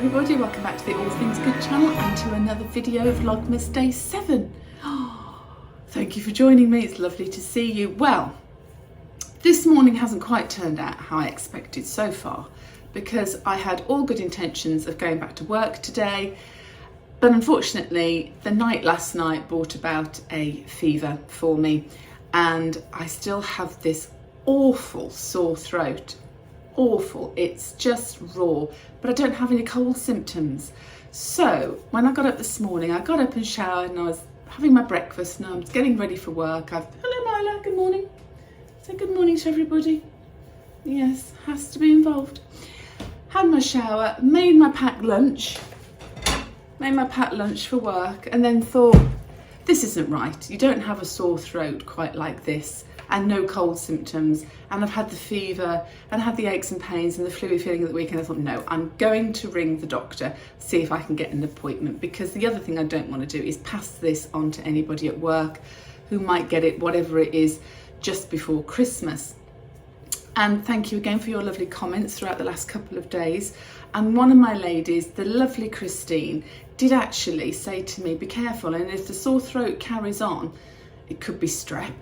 everybody, welcome back to the All Things Good channel and to another video of Vlogmas Day 7. Thank you for joining me, it's lovely to see you. Well, this morning hasn't quite turned out how I expected so far, because I had all good intentions of going back to work today, but unfortunately the night last night brought about a fever for me and I still have this awful sore throat. Awful, it's just raw, but I don't have any cold symptoms. So when I got up this morning, I got up and showered and I was having my breakfast and I was getting ready for work. Hello Myla, good morning. Say good morning to everybody. Yes, has to be involved. Had my shower, made my packed lunch for work, and then thought, this isn't right. You don't have a sore throat quite like this and no cold symptoms, and I've had the fever and had the aches and pains and the flu feeling at the weekend. I thought, no, I'm going to ring the doctor, see if I can get an appointment, because the other thing I don't want to do is pass this on to anybody at work who might get it, whatever it is, just before Christmas. And thank you again for your lovely comments throughout the last couple of days. And one of my ladies, the lovely Christine, did actually say to me, be careful, and if the sore throat carries on, it could be strep,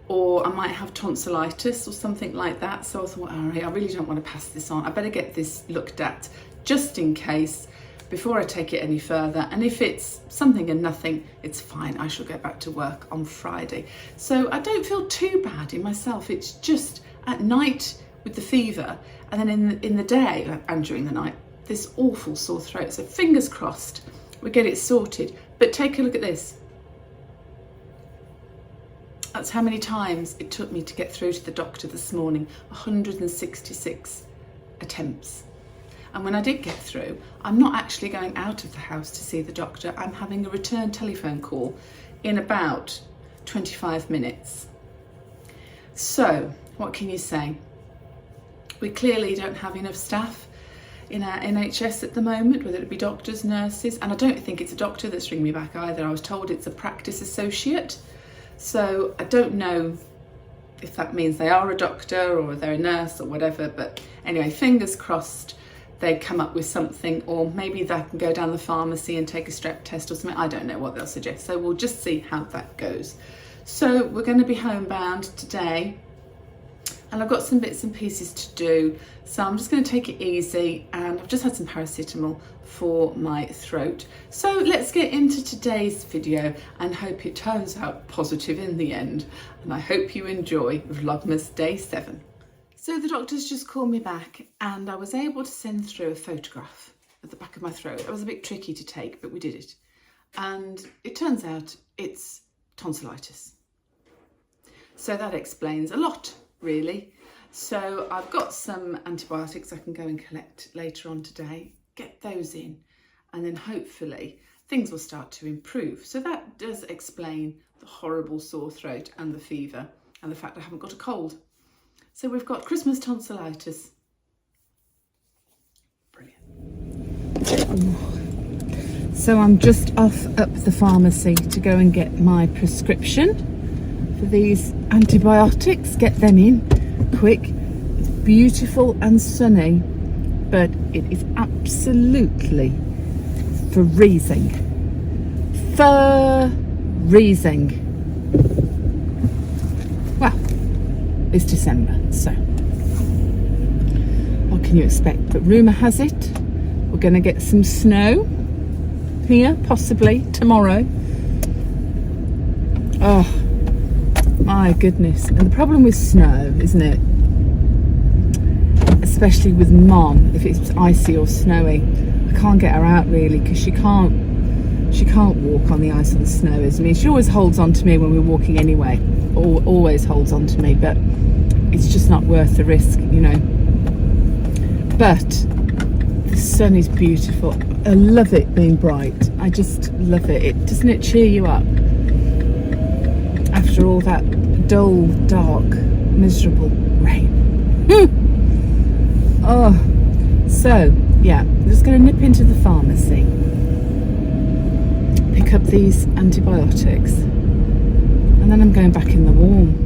or I might have tonsillitis or something like that. So I thought, all right, I really don't want to pass this on. I better get this looked at just in case before I take it any further. And if it's something and nothing, it's fine. I shall go back to work on Friday. So I don't feel too bad in myself. It's just at night with the fever, and then in the day and during the night, this awful sore throat. So fingers crossed we get it sorted. But take a look at this. That's how many times it took me to get through to the doctor this morning. 166 attempts. And when I did get through, I'm not actually going out of the house to see the doctor. I'm having a return telephone call in about 25 minutes. So what can you say? We clearly don't have enough staff in our NHS at the moment, whether it be doctors, nurses, and I don't think it's a doctor that's ringing me back either. I was told it's a practice associate. So I don't know if that means they are a doctor or they're a nurse or whatever, but anyway, fingers crossed they come up with something, or maybe they can go down the pharmacy and take a strep test or something. I don't know what they'll suggest, so we'll just see how that goes. So we're going to be homebound today, and I've got some bits and pieces to do, so I'm just going to take it easy, and I've just had some paracetamol for my throat. So let's get into today's video and hope it turns out positive in the end, and I hope you enjoy Vlogmas Day 7. So the doctor's just called me back and I was able to send through a photograph of the back of my throat. It was a bit tricky to take, but we did it, and it turns out it's tonsillitis. So that explains a lot, really. So I've got some antibiotics I can go and collect later on today, get those in, and then hopefully things will start to improve. So that does explain the horrible sore throat and the fever and the fact I haven't got a cold. So we've got Christmas tonsillitis. Brilliant. So I'm just off up the pharmacy to go and get my prescription for these antibiotics, get them in quick. It's beautiful and sunny, but it is absolutely freezing. Freezing. Well, it's December, so what can you expect? But rumour has it we're going to get some snow here, possibly tomorrow. Oh my goodness. And the problem with snow, isn't it, especially with Mom, if it's icy or snowy, I can't get her out really, because she can't walk on the ice or the snow. I mean, she always holds on to me when we're walking anyway, always holds on to me, but it's just not worth the risk, you know. But the sun is beautiful. I love it being bright. I just love it. Doesn't it cheer you up after all that dull, dark, miserable rain? Oh, so yeah, I'm just going to nip into the pharmacy, pick up these antibiotics, and then I'm going back in the warm.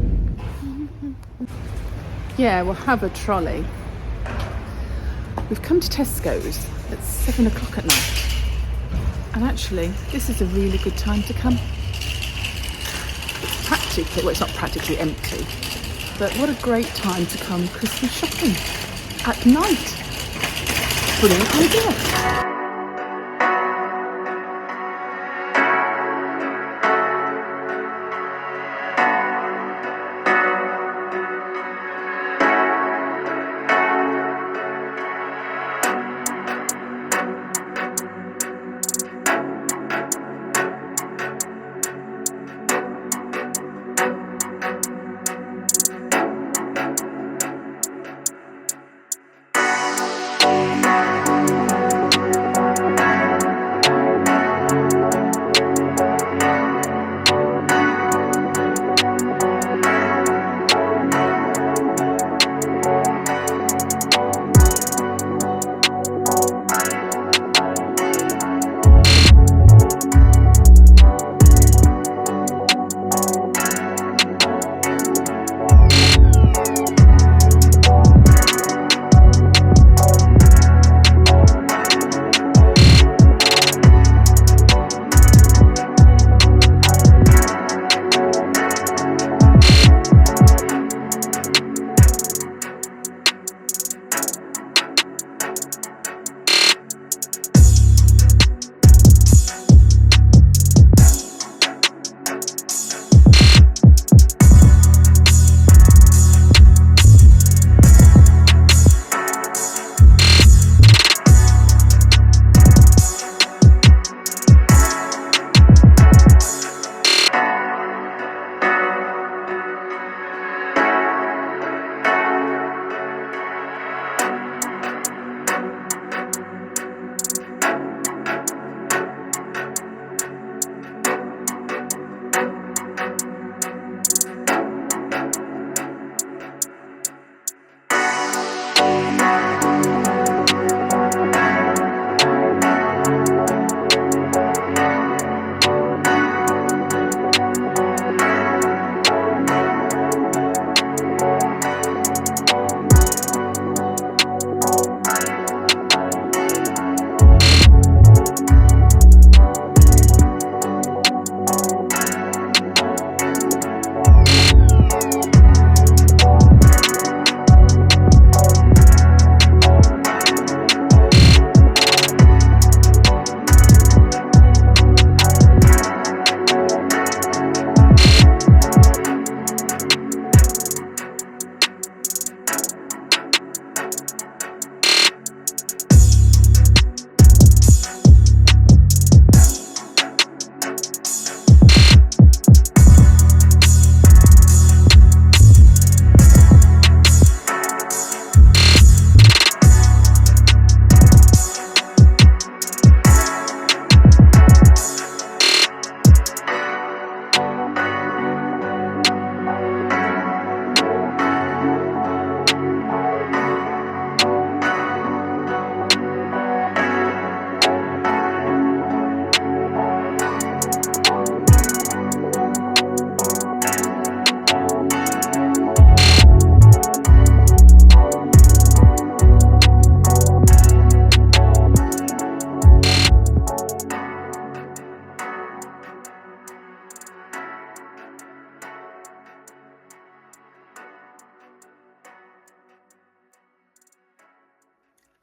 Yeah, we'll have a trolley. We've come to Tesco's at 7 o'clock at night. And actually, this is a really good time to come. It's practically, well, it's not practically empty, but what a great time to come Christmas shopping at night. Brilliant idea.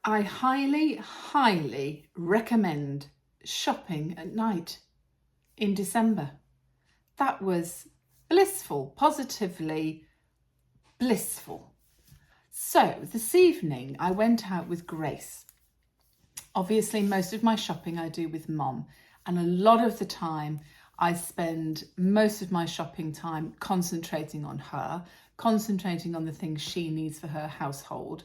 I highly recommend shopping at night in December. That was blissful, positively blissful. So this evening I went out with Grace. Obviously most of my shopping I do with Mom, and a lot of the time I spend most of my shopping time concentrating on her, concentrating on the things she needs for her household.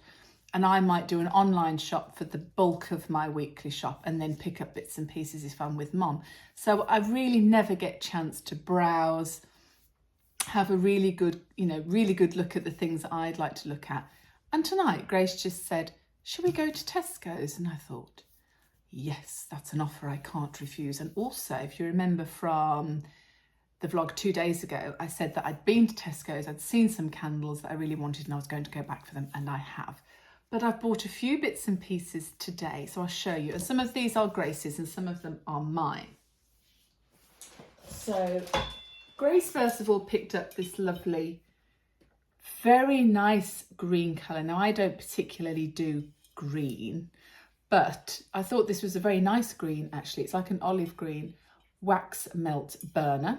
And I might do an online shop for the bulk of my weekly shop and then pick up bits and pieces if I'm with Mom. So I really never get a chance to browse, have a really good look at the things that I'd like to look at. And tonight Grace just said, should we go to Tesco's? And I thought, yes, that's an offer I can't refuse. And also, if you remember from the vlog 2 days ago, I said that I'd been to Tesco's, I'd seen some candles that I really wanted and I was going to go back for them, and I have. but I've bought a few bits and pieces today, so I'll show you. And some of these are Grace's and some of them are mine. So Grace first of all picked up this lovely, very nice green colour. Now I don't particularly do green, but I thought this was a very nice green actually. It's like an olive green wax melt burner.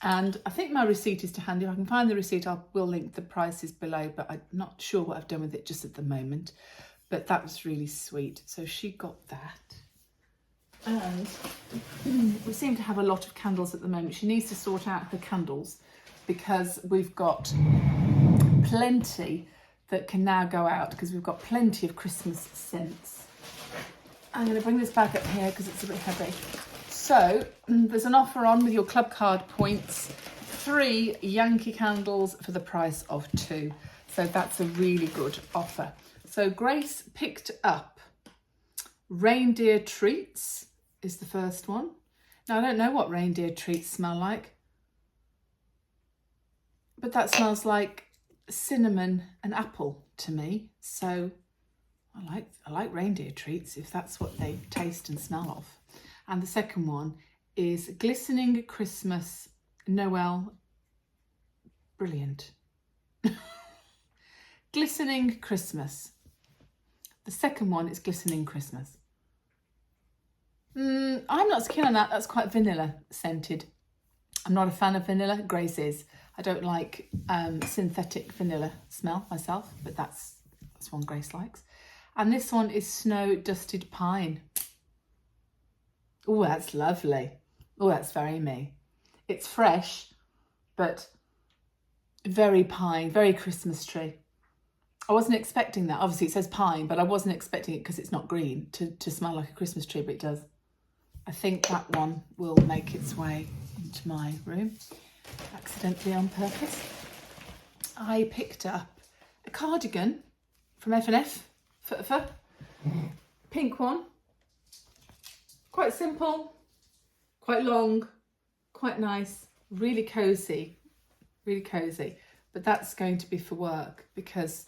And I think my receipt is to hand. If I can find the receipt, I will link the prices below, but I'm not sure what I've done with it just at the moment. But that was really sweet. So she got that. And we seem to have a lot of candles at the moment. She needs to sort out her candles because we've got plenty that can now go out because we've got plenty of Christmas scents. I'm going to bring this bag up here because it's a bit heavy. So there's an offer on with your club card points, 3 Yankee candles for the price of 2. So that's a really good offer. So Grace picked up reindeer treats is the first one. Now I don't know what reindeer treats smell like, but that smells like cinnamon and apple to me. So I like reindeer treats if that's what they taste and smell of. And the second one is Glistening Christmas Noel. Brilliant. Glistening Christmas. The second one is Glistening Christmas. I'm not so keen on that. That's quite vanilla scented. I'm not a fan of vanilla. Grace is. I don't like synthetic vanilla smell myself, but that's one Grace likes. And this one is Snow Dusted Pine. Oh, that's lovely. Oh, that's very me. It's fresh, but very pine, very Christmas tree. I wasn't expecting that. Obviously it says pine, but I wasn't expecting it because it's not green to smell like a Christmas tree, but it does. I think that one will make its way into my room, accidentally on purpose. I picked up a cardigan from F&F, pink one. Quite simple, quite long, quite nice, really cozy, but that's going to be for work because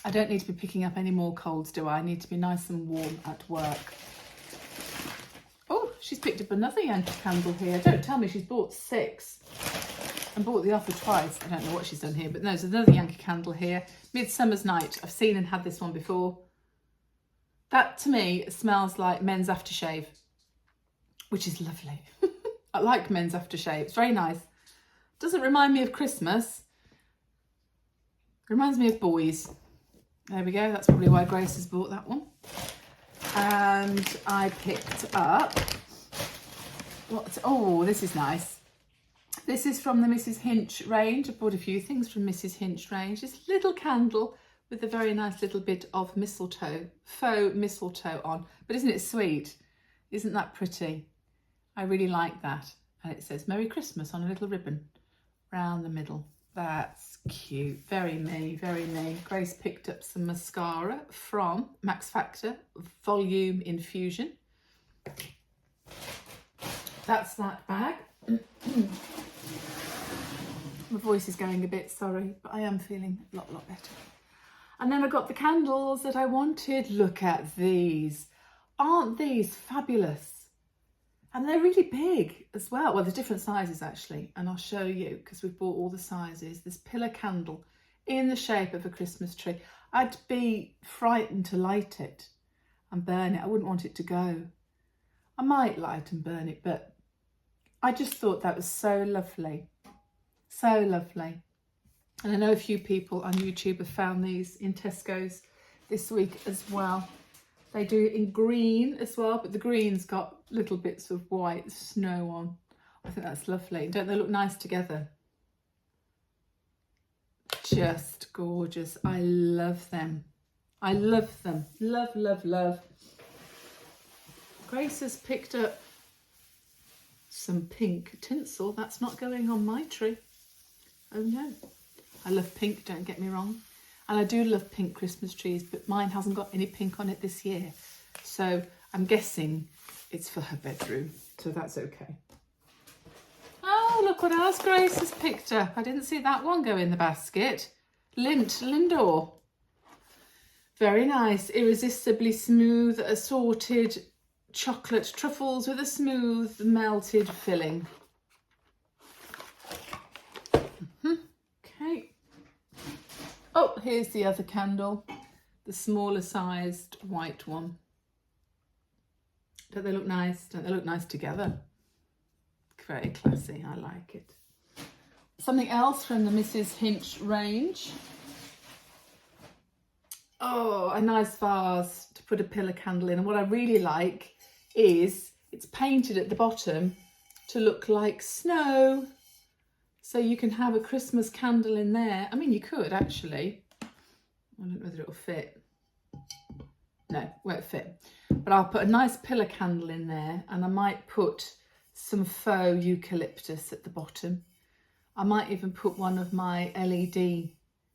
I don't need to be picking up any more colds, do I? I need to be nice and warm at work. Oh, she's picked up another Yankee candle here. Don't tell me she's bought 6 and bought the offer twice. I don't know what she's done here, but no, there's another Yankee candle here. Midsummer's Night. I've seen and had this one before. That to me smells like men's aftershave, which is lovely. I like men's aftershave. It's very nice. Doesn't remind me of Christmas. Reminds me of boys. There we go. That's probably why Grace has bought that one. And I picked up oh, this is nice. This is from the Mrs. Hinch range. I bought a few things from Mrs. Hinch range. This little candle with a very nice little bit of mistletoe, faux mistletoe on. But isn't it sweet? Isn't that pretty? I really like that. And it says Merry Christmas on a little ribbon round the middle. That's cute. Very me, very me. Grace picked up some mascara from Max Factor Volume Infusion. That's that bag. My voice is going a bit, sorry, but I am feeling a lot better. And then I got the candles that I wanted. Look at these. Aren't these fabulous? And they're really big as well. Well, there's different sizes actually, and I'll show you because we've bought all the sizes. This pillar candle in the shape of a Christmas tree. I'd be frightened to light it and burn it. I wouldn't want it to go. I might light and burn it, but I just thought that was so lovely. So lovely. And I know a few people on YouTube have found these in Tesco's this week as well. They do it in green as well, but the green's got little bits of white snow on. I think that's lovely. Don't they look nice together? Just gorgeous. I love them. I love them. Love, love, love. Grace has picked up some pink tinsel. That's not going on my tree. Oh no. I love pink, don't get me wrong. And I do love pink Christmas trees, but mine hasn't got any pink on it this year. So I'm guessing it's for her bedroom. So that's okay. Oh, look what else Grace has picked up. I didn't see that one go in the basket. Lindor. Very nice, irresistibly smooth, assorted chocolate truffles with a smooth melted filling. Okay. Oh, here's the other candle, the smaller sized white one. Don't they look nice? Don't they look nice together? Very classy, I like it. Something else from the Mrs. Hinch range. Oh, a nice vase to put a pillar candle in. And what I really like is it's painted at the bottom to look like snow. So you can have a Christmas candle in there. I mean, you could actually. I don't know whether it'll fit. No, it won't fit. But I'll put a nice pillar candle in there, and I might put some faux eucalyptus at the bottom. I might even put one of my LED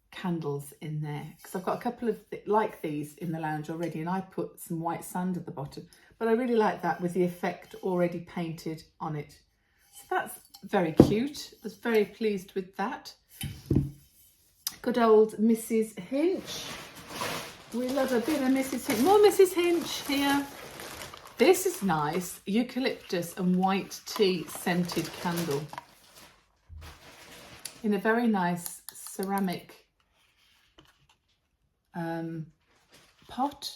candles in there, because I've got a couple of like these in the lounge already, and I put some white sand at the bottom. But I really like that with the effect already painted on it. So that's very cute. I was very pleased with that. Good old Mrs. Hinch. We love a bit of Mrs. Hinch. More Mrs. Hinch here. This is nice. Eucalyptus and white tea scented candle. In a very nice ceramic pot,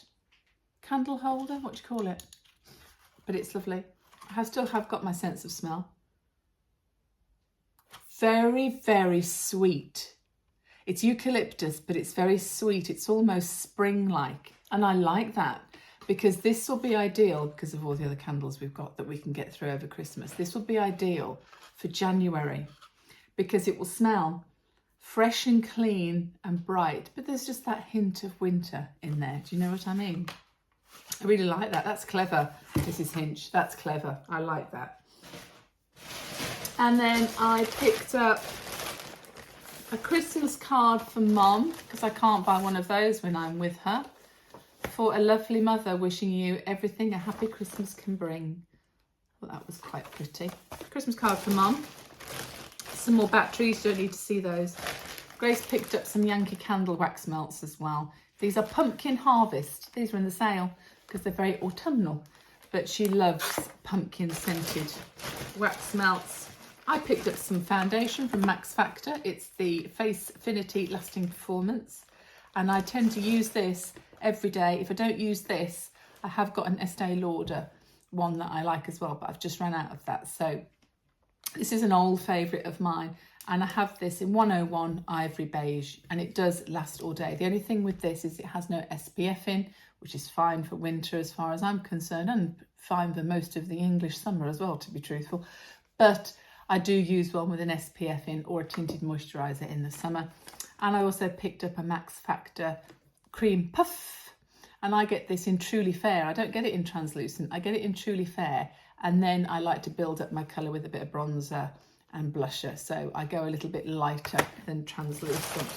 candle holder, what do you call it? But it's lovely. I still have got my sense of smell. Very, very sweet. It's eucalyptus, but it's very sweet. It's almost spring-like. And I like that, because this will be ideal, because of all the other candles we've got that we can get through over Christmas. This will be ideal for January, because it will smell fresh and clean and bright, but there's just that hint of winter in there. Do you know what I mean? I really like that. That's clever, Mrs. Hinch. That's clever. I like that. And then I picked up a Christmas card for Mom, because I can't buy one of those when I'm with her, for a lovely mother wishing you everything a happy Christmas can bring. Well, that was quite pretty. Christmas card for Mum. Some more batteries, don't need to see those. Grace picked up some Yankee Candle wax melts as well. These are Pumpkin Harvest. These are in the sale because they're very autumnal, but she loves pumpkin scented wax melts. I picked up some foundation from Max Factor. It's the Face Affinity Lasting Performance, and I tend to use this every day. If I don't use this, I have got an Estee Lauder one that I like as well, but I've just run out of that. So this is an old favourite of mine, and I have this in 101 Ivory Beige, and it does last all day. The only thing with this is it has no SPF in, which is fine for winter as far as I'm concerned, and fine for most of the English summer as well, to be truthful. But I do use one with an SPF in or a tinted moisturiser in the summer. And I also picked up a Max Factor Cream Puff, and I get this in Truly Fair. I don't get it in translucent, I get it in Truly Fair, and then I like to build up my colour with a bit of bronzer and blusher, so I go a little bit lighter than translucent.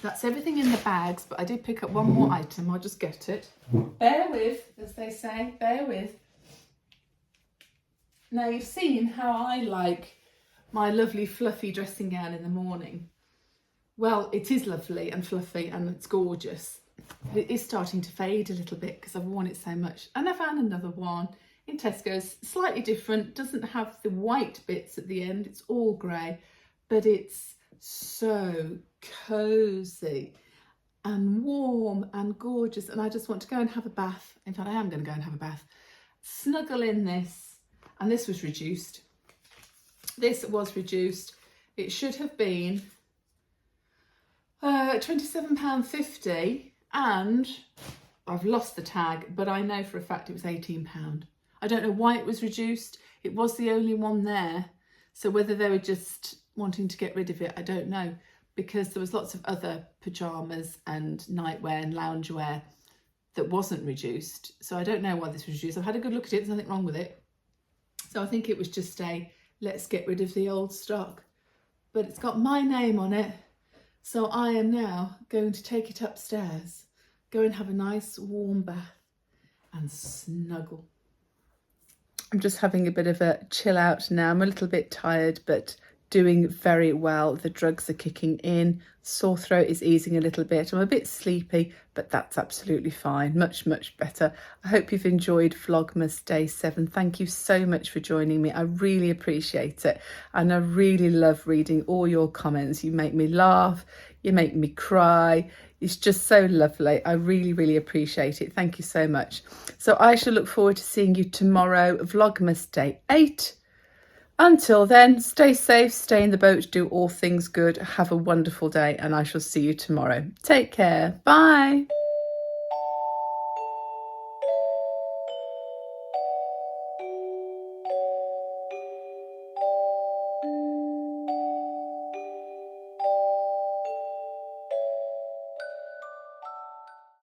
That's everything in the bags, but I did pick up one more item. I'll just get it. Bear with, as they say, bear with. Now, you've seen how I like my lovely fluffy dressing gown in the morning. Well, it is lovely and fluffy and it's gorgeous. It is starting to fade a little bit because I've worn it so much. And I found another one in Tesco's, slightly different, doesn't have the white bits at the end, it's all grey, but it's so cosy and warm and gorgeous, and I just want to go and have a bath. In fact, I am going to go and have a bath, snuggle in this, and this was reduced. This was reduced. It should have been £27.50, and I've lost the tag, but I know for a fact it was £18. I don't know why it was reduced. It was the only one there. So whether they were just wanting to get rid of it, I don't know, because there was lots of other pyjamas and nightwear and loungewear that wasn't reduced. So I don't know why this was reduced. I've had a good look at it, there's nothing wrong with it. So I think it was just a, let's get rid of the old stock. But it's got my name on it. So I am now going to take it upstairs, go and have a nice warm bath and snuggle. I'm just having a bit of a chill out now. I'm a little bit tired, but doing very well. The drugs are kicking in. Sore throat is easing a little bit. I'm a bit sleepy, but that's absolutely fine. Much, much better. I hope you've enjoyed Vlogmas Day 7. Thank you so much for joining me. I really appreciate it. And I really love reading all your comments. You make me laugh. You make me cry. It's just so lovely. I really, really appreciate it. Thank you so much. So I shall look forward to seeing you tomorrow, Vlogmas Day 8. Until then, stay safe, stay in the boat, do all things good, have a wonderful day, and I shall see you tomorrow. Take care. Bye.